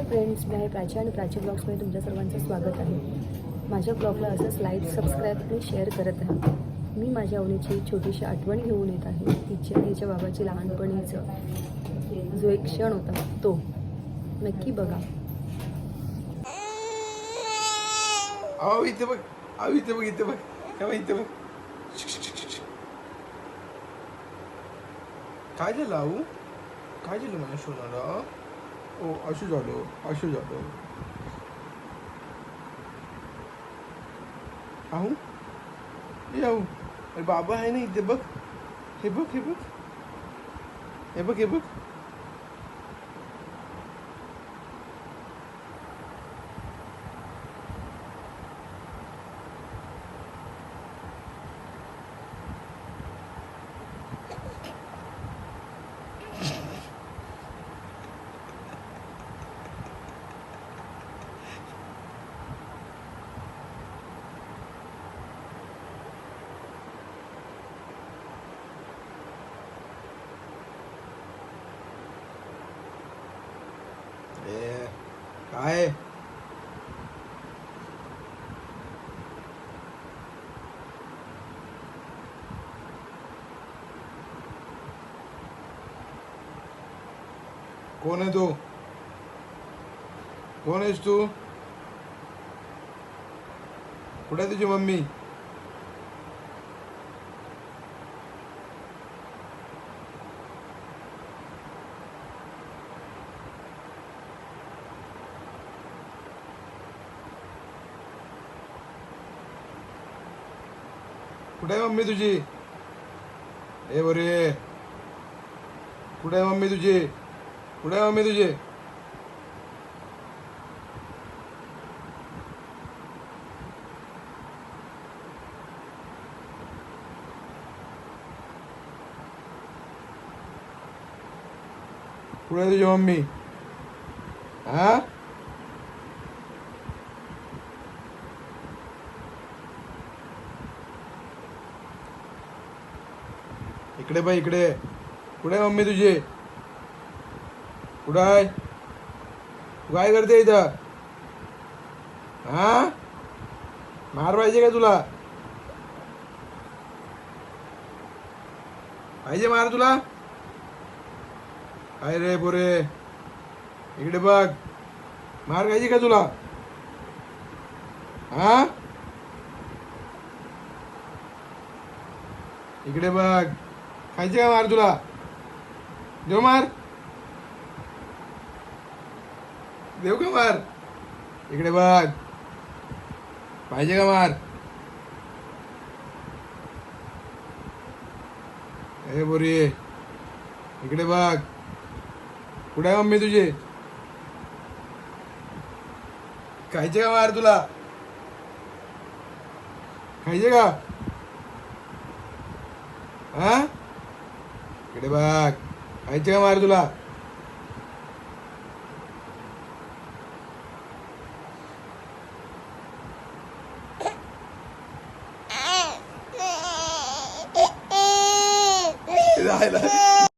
Friends, मी आहे प्राची आणि प्राची ब्लॉग्समध्ये तुमच्या सर्वांचं स्वागत आहे. माझ्या ब्लॉगला असंच लाईक, सबस्क्राईब आणि शेअर करत राहा. मी माझ्या आवडीची छोटीशी आठवण घेऊन येत आहे. तिची आणि तिच्या बाबाची लहानपणीचं जो एक क्षण होता तो नक्की बघा. इथे बघ, इथे बघ, इथे बघ, इथे बघ. काय झालं आऊ? काय झालं माझ्या सोनाला? ओ असं झालं, असं झालं. आऊ हे आऊ, अरे बाबा आहे ना इथे बघ. हे बघ, हे बघ, हे बघ, हे बघ. काय कोण आहे तू? कोण आहेस तू? कुठे आहे तुझी मम्मी? कुठे आहे मम्मी तुझी? ए बरे, कुठे आहे मम्मी तुझी? कुठे आहे मम्मी तुझी? कुठे आहे तुझी मम्मी? हा, इकडे बाई, इकडे. कुठे आहे मम्मी तुझी? कुठं आहे? तू काय करते इथं? हा, मार पाहिजे का तुला? पाहिजे मार तुला? काय रे पोरे, इकडे बघ. मार पाहिजे का तुला? हा, इकडे बघ. खायचे का मार तुला? देऊ मार? देऊ का मार? इकडे बघ. पाहिजे का मार? ए बोरी, इकडे बघ. कुठे आहे मम्मी तुझी? खायचे का मार तुला? खायचे का? हा, इकडे बघ. खायचे का मार तुला? राहिला